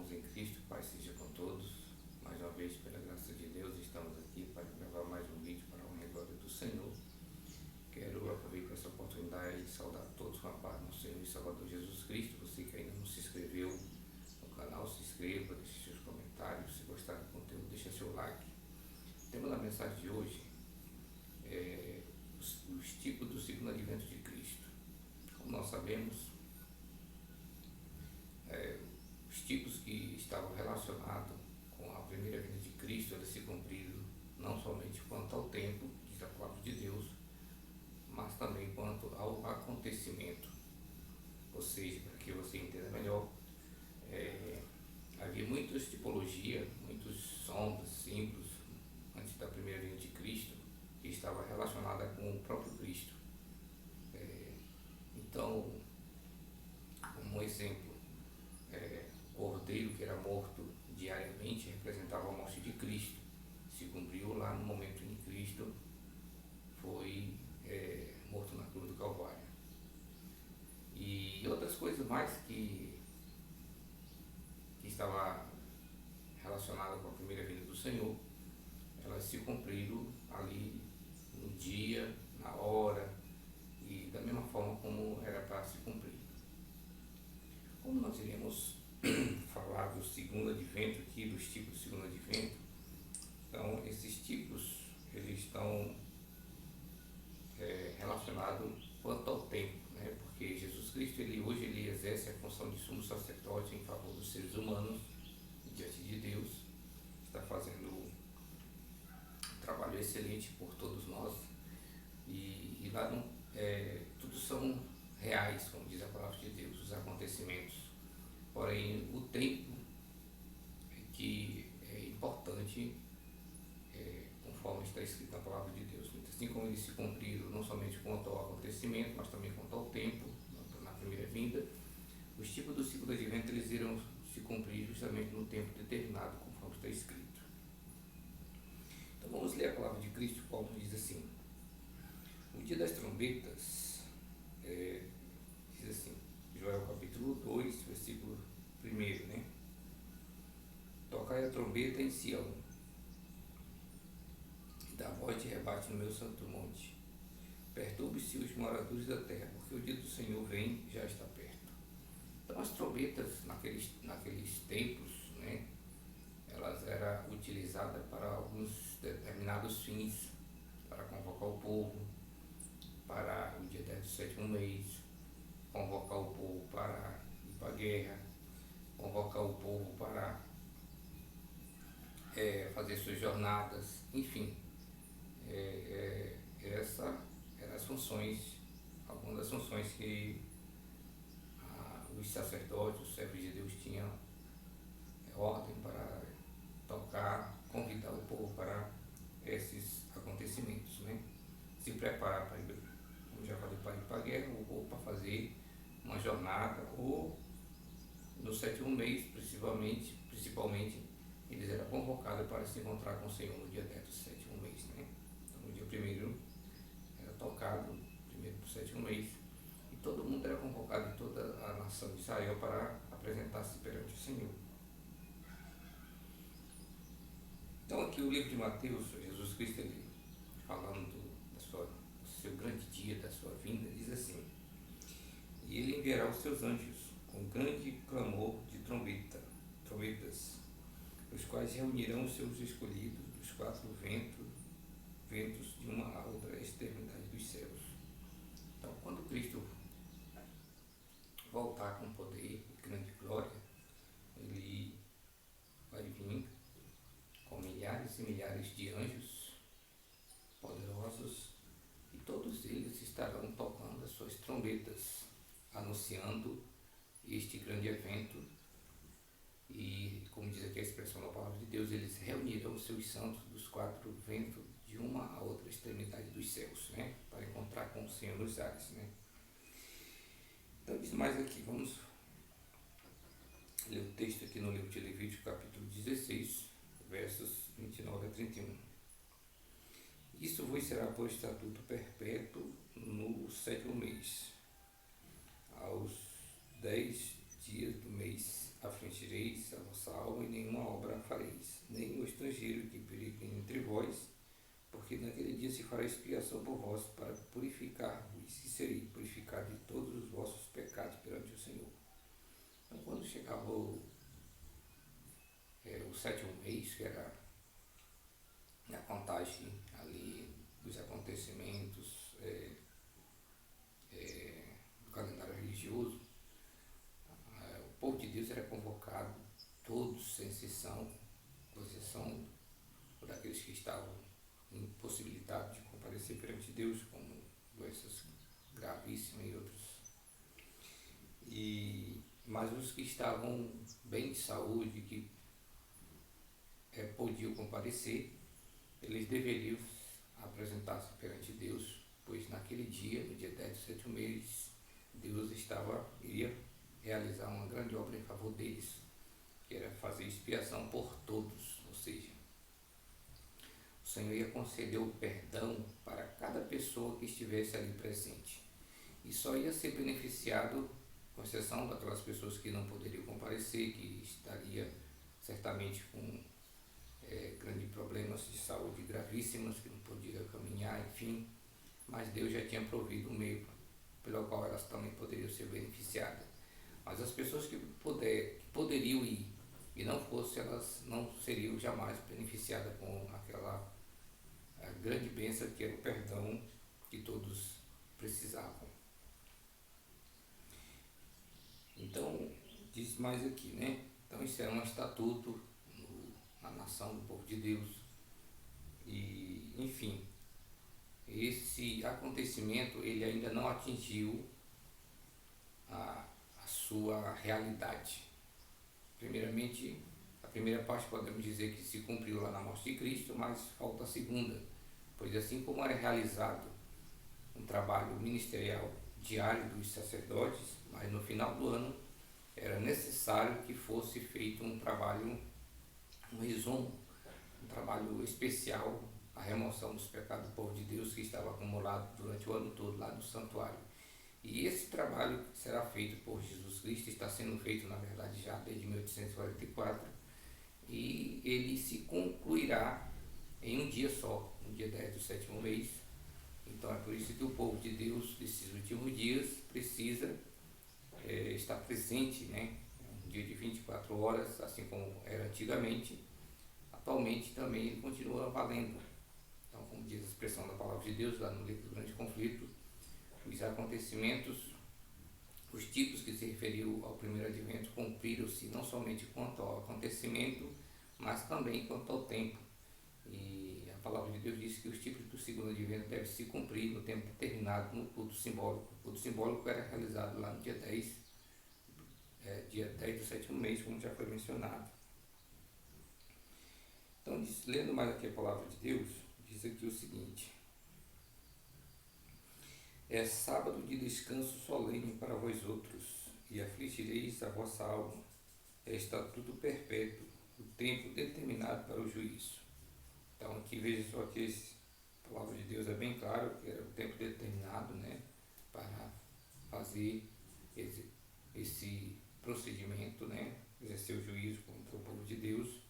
irmãos em Cristo, Pai seja com todos. Mais uma vez, pela graça de Deus, estamos aqui para gravar mais um vídeo para a honra e glória do Senhor. Quero aproveitar essa oportunidade e saudar todos com a paz do Senhor e Salvador Jesus Cristo. Você que ainda não se inscreveu no canal, se inscreva, deixe seus comentários. Se gostar do conteúdo, deixe seu like. O tema da mensagem de hoje é os tipos do segundo advento de Cristo. Como nós sabemos, os tipos que estavam relacionados com a primeira vinda de Cristo, eles se cumpriram não somente quanto ao tempo, diz a palavra de Deus, mas também quanto ao acontecimento. Ou seja, para que você entenda melhor, havia muitas tipologias, muitos sombras, símbolos, antes da primeira vinda de Cristo, que estava relacionada com o próprio Cristo. Então, como exemplo, o cordeiro que era morto diariamente representava a morte de Cristo. Se cumpriu lá no momento em que Cristo foi morto na cruz do Calvário. E outras coisas mais que estava relacionada com a primeira vinda do Senhor, elas se cumpriram ali no dia, na hora e da mesma forma como era para se cumprir. Como nós iremos falar do segundo advento aqui, dos tipos do segundo advento, então esses tipos eles estão relacionados quanto ao tempo, né? Porque Jesus Cristo hoje ele exerce a função de sumo sacerdote em favor dos seres humanos diante de Deus, está fazendo um trabalho excelente por todos nós e lá tudo são reais, como diz a palavra de Deus, os acontecimentos. Porém, o tempo que é importante, conforme está escrito na palavra de Deus. Assim como eles se cumpriram não somente quanto ao acontecimento, mas também quanto ao tempo, na primeira vinda, os tipos do ciclo do advento eles irão se cumprir justamente no tempo determinado, conforme está escrito. Então vamos ler a palavra de Cristo, Paulo diz assim: o dia das trombetas, diz assim, Joel capítulo 2, versículo 1, né? Tocai a trombeta em Sião, e da voz de rebate no meu santo monte. Perturbe-se os moradores da terra, porque o dia do Senhor vem, já está perto. Então as trombetas naqueles tempos, né, elas eram utilizadas para alguns determinados fins, para convocar o povo para o dia 10 do sétimo mês, convocar o povo para ir para a guerra, convocar o povo para fazer suas jornadas, enfim. Essas eram as funções, algumas das funções que os sacerdotes, os servos de Deus tinham ordem para tocar, convidar o povo para esses acontecimentos, né? Se preparar para ir, como já falei, para ir para a guerra, ou para fazer uma jornada, ou no sétimo mês, principalmente, eles eram convocados para se encontrar com o Senhor no dia 10 do sétimo mês, né? Então, no dia primeiro era tocado, primeiro do sétimo mês, e todo mundo era convocado, toda a nação de Israel, para apresentar-se perante o Senhor. Então aqui o livro de Mateus, Jesus Cristo, ele, falando do seu grande dia, da sua vinda, diz assim: e ele enviará os seus anjos com grande clamor de trombetas, os quais reunirão os seus escolhidos dos quatro ventos de uma a outra extremidade dos céus. Então, quando Cristo voltar com poder e grande glória, ele vai vir com milhares e milhares de anjos poderosos, e todos eles estarão tocando as suas trombetas, anunciando este grande evento. E, como diz aqui a expressão da palavra de Deus, eles reunirão os seus santos dos quatro ventos de uma a outra extremidade dos céus, né? Para encontrar com o Senhor nos ares, né? Então diz mais aqui, vamos ler o texto aqui no livro de Levítico, capítulo 16, versos 29 a 31. Isso vos será por estatuto perpétuo no sétimo mês. Aos 10 dias do mês afligireis a vossa para expiação por vós, para purificar-vos e sereis purificados de todos os vossos pecados perante o Senhor. Então, quando chegava o sétimo mês, que era a contagem ali dos acontecimentos do calendário religioso, o povo de Deus era convocado, todos sem exceção daqueles que estavam impossibilitados de comparecer perante Deus, como doenças gravíssimas e outros. Mas os que estavam bem de saúde, que podiam comparecer, eles deveriam apresentar-se perante Deus, pois naquele dia, no dia 10 do sétimo mês, Deus iria realizar uma grande obra em favor deles, que era fazer expiação por todos, ou seja, o Senhor ia conceder o perdão para cada pessoa que estivesse ali presente. E só ia ser beneficiado, com exceção daquelas pessoas que não poderiam comparecer, que estaria certamente com grandes problemas de saúde gravíssimos, que não podia caminhar, enfim. Mas Deus já tinha provido um meio pelo qual elas também poderiam ser beneficiadas. Mas as pessoas que poderiam ir e não fossem, elas não seriam jamais beneficiadas com aquela grande bênção que era o perdão que todos precisavam. Então, diz mais aqui, né? Então, isso é um estatuto na nação do povo de Deus. E, enfim, esse acontecimento, ele ainda não atingiu a sua realidade. Primeiramente, a primeira parte podemos dizer que se cumpriu lá na morte de Cristo, mas falta a segunda, pois assim como era realizado um trabalho ministerial diário dos sacerdotes, mas no final do ano era necessário que fosse feito um trabalho, um resumo, um trabalho especial, a remoção dos pecados do povo de Deus que estava acumulado durante o ano todo lá no santuário. E esse trabalho será feito por Jesus Cristo, está sendo feito na verdade já desde 1844, e ele se concluirá em um dia só, no dia 10 do sétimo mês. Então é por isso que o povo de Deus, nesses últimos dias, precisa estar presente, né? Um dia de 24 horas, assim como era antigamente. Atualmente também ele continua valendo. Então, como diz a expressão da palavra de Deus lá no livro do Grande Conflito, os acontecimentos, os tipos que se referiu ao primeiro advento cumpriram-se não somente quanto ao acontecimento, mas também quanto ao tempo. E a palavra de Deus diz que os tipos do segundo advento devem se cumprir no tempo determinado no culto simbólico. O culto simbólico era realizado lá no dia 10 do sétimo mês, como já foi mencionado. Então, lendo mais aqui a palavra de Deus, diz aqui o seguinte: é sábado de descanso solene para vós outros, e afligireis a vossa alma. É estatuto perpétuo, o tempo determinado para o juízo. Então aqui veja só que a palavra de Deus é bem claro, que era o tempo determinado, né, para fazer esse procedimento, né, exercer o juízo contra o povo de Deus.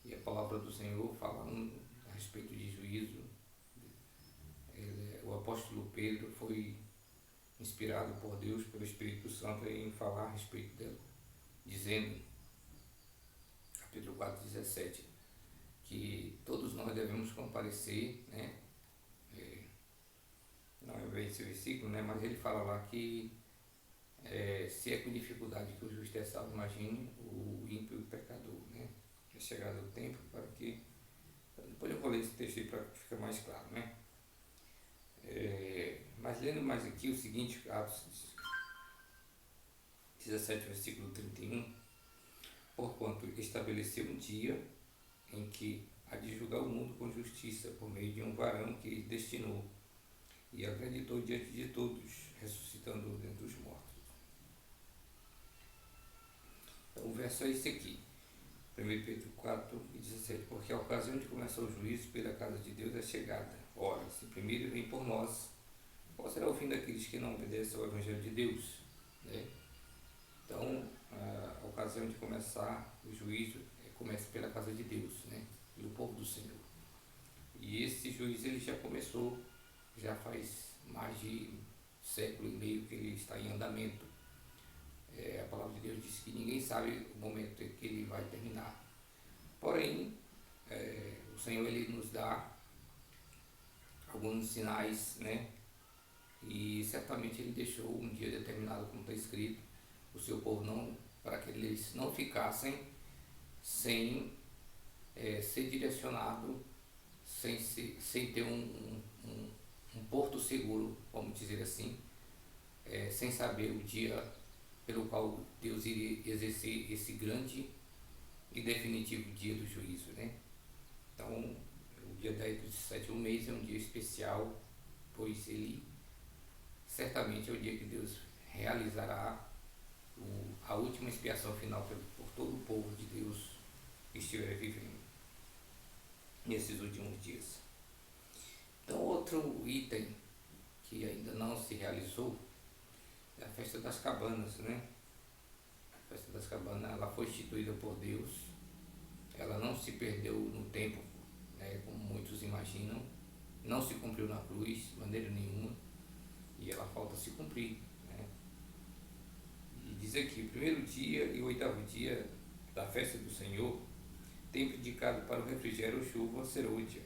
E a palavra do Senhor falando a respeito de juízo, o apóstolo Pedro foi inspirado por Deus, pelo Espírito Santo, em falar a respeito dela, dizendo, capítulo 4:17, que todos nós devemos comparecer, né? Não é bem esse versículo, né? Mas ele fala lá que se é com dificuldade que o justo é salvo, imagine o ímpio e o pecador, né? É chegado o tempo para que... Depois eu vou ler esse texto aí para que fique mais claro, né? Mas lendo mais aqui o seguinte, Atos 17, versículo 31, porquanto estabeleceu um dia em que há de julgar o mundo com justiça, por meio de um varão que ele destinou, e acreditou diante de todos, ressuscitando dentre os mortos. Então, o verso é esse aqui, 1 Pedro 4:17, porque a ocasião de começar o juízo pela casa de Deus é chegada. Ora, se primeiro vem por nós, qual será o fim daqueles que não obedecem ao Evangelho de Deus? Né? Então, a ocasião de começar o juízo começa pela casa de Deus, né? Pelo povo do Senhor. E esse juízo ele já começou, já faz mais de século e meio que ele está em andamento. A palavra de Deus diz que ninguém sabe o momento em que ele vai terminar. Porém, o Senhor ele nos dá alguns sinais, né? E certamente ele deixou um dia determinado, como está escrito, o seu povo não, para que eles não ficassem sem ser direcionado, sem ter um porto seguro, vamos dizer assim, sem saber o dia pelo qual Deus iria exercer esse grande e definitivo dia do juízo, né? Então, o dia 10 do sétimo mês é um dia especial, pois ele certamente é o dia que Deus realizará a última expiação final por todo o povo de Deus que estiver vivendo nesses últimos dias. Então, outro item que ainda não se realizou é a festa das cabanas, né? A festa das cabanas ela foi instituída por Deus, ela não se perdeu no tempo, né, como muitos imaginam, não se cumpriu na cruz de maneira nenhuma, e ela falta se cumprir, né? E diz aqui, o primeiro dia e o oitavo dia da festa do Senhor, tempo indicado para o refrigério ou chuva, serôdia.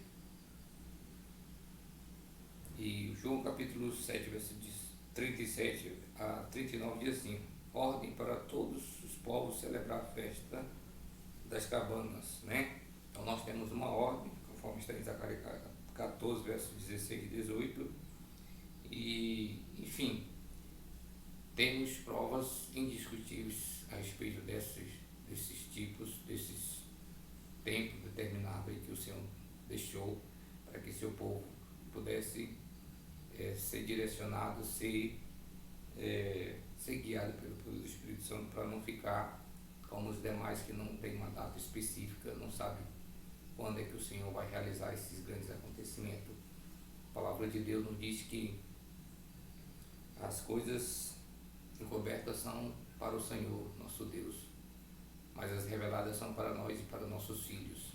E João capítulo 7, versículos 37 a 39 diz assim: ordem para todos os povos celebrar a festa das cabanas, né? Então nós temos uma ordem, conforme está em Zacarias 14, versos 16 e 18, e enfim, temos provas indiscutíveis a respeito desses tipos, desses tempos determinados que o Senhor deixou para que seu povo pudesse ser direcionado, ser guiado pelo Espírito Santo, para não ficar como os demais que não tem uma data específica, não sabe quando é que o Senhor vai realizar esses grandes acontecimentos. A palavra de Deus nos diz que as coisas encobertas são para o Senhor, nosso Deus, mas as reveladas são para nós e para nossos filhos.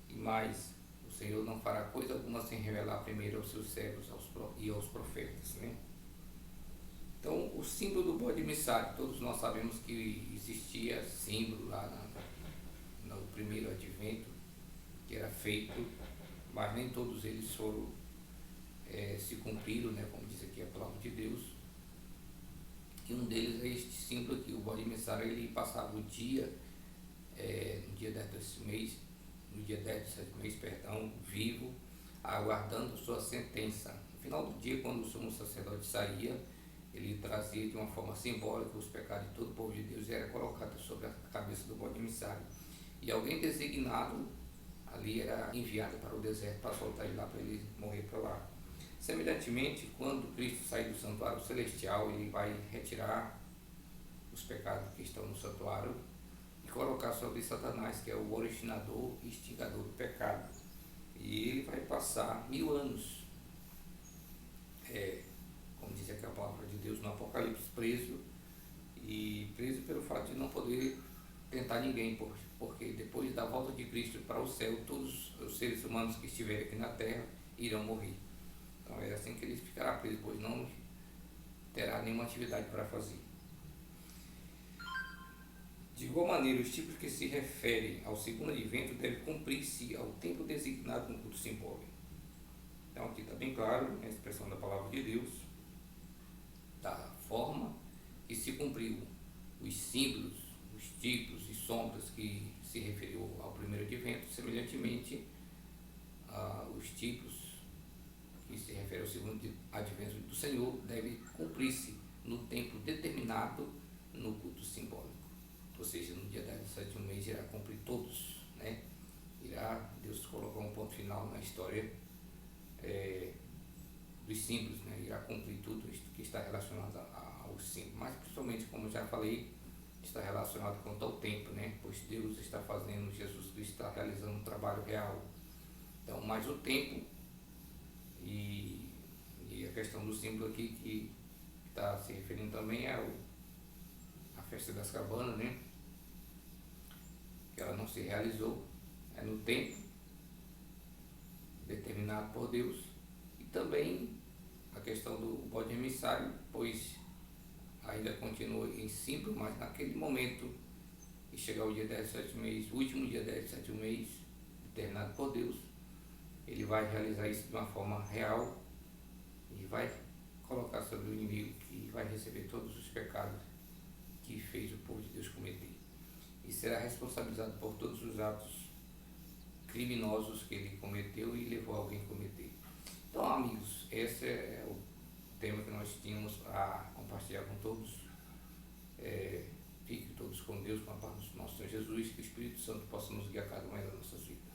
E mais, o Senhor não fará coisa alguma sem revelar primeiro aos seus servos e aos profetas, né? Então, o símbolo do bode emissário, todos nós sabemos que existia símbolo lá no primeiro advento, que era feito, mas nem todos eles foram, se cumpriram, né, como diz aqui a palavra de Deus. E um deles é este símbolo aqui, o bode emissário, ele passava o dia, no dia 10 desse mês, no dia 10 do sétimo mês, vivo, aguardando sua sentença. No final do dia, quando o sumo sacerdote saía, ele trazia de uma forma simbólica os pecados de todo o povo de Deus e era colocado sobre a cabeça do bode emissário. E alguém designado ali era enviado para o deserto para soltar ele lá, para ele morrer para lá. Semelhantemente, quando Cristo sair do santuário celestial, ele vai retirar os pecados que estão no santuário e colocar sobre Satanás, que é o originador e instigador do pecado. E ele vai passar 1000 anos, como diz aqui a palavra de Deus no Apocalipse, preso pelo fato de não poder tentar ninguém, porque depois da volta de Cristo para o céu, todos os seres humanos que estiverem aqui na terra irão morrer. Então é assim que ele ficará preso, pois não terá nenhuma atividade para fazer. De igual maneira, os tipos que se referem ao segundo advento devem cumprir-se ao tempo designado no culto simbólico. Então aqui está bem claro a expressão da palavra de Deus, da forma que se cumpriu os símbolos, os tipos e sombras que se referiu ao primeiro advento, semelhantemente os tipos que se referem ao segundo advento do Senhor devem cumprir-se no tempo determinado no culto simbólico. Ou seja, no dia 10 do sétimo mês irá cumprir todos, né? Deus colocar um ponto final na história dos símbolos, né? Irá cumprir tudo isso que está relacionado aos símbolos, mas principalmente, como já falei, está relacionado quanto ao tempo, né? Pois Deus está fazendo, Jesus Cristo está realizando um trabalho real. Então, mais o tempo e a questão do símbolo aqui que está se referindo também a festa das cabanas, né? Que ela não se realizou no tempo determinado por Deus, e também a questão do bode emissário, pois ainda continua em simples, mas naquele momento que chegar o dia 17 do mês, o último dia 17 do mês, determinado por Deus, ele vai realizar isso de uma forma real e vai colocar sobre o inimigo, que vai receber todos os pecados que fez o povo de Deus cometer, e será responsabilizado por todos os atos criminosos que ele cometeu e levou alguém a cometer. Então, amigos, esse é o tema que nós tínhamos a compartilhar com todos. Fiquem todos com Deus, com a paz do nosso Senhor Jesus, que o Espírito Santo possa nos guiar cada uma das nossas vidas.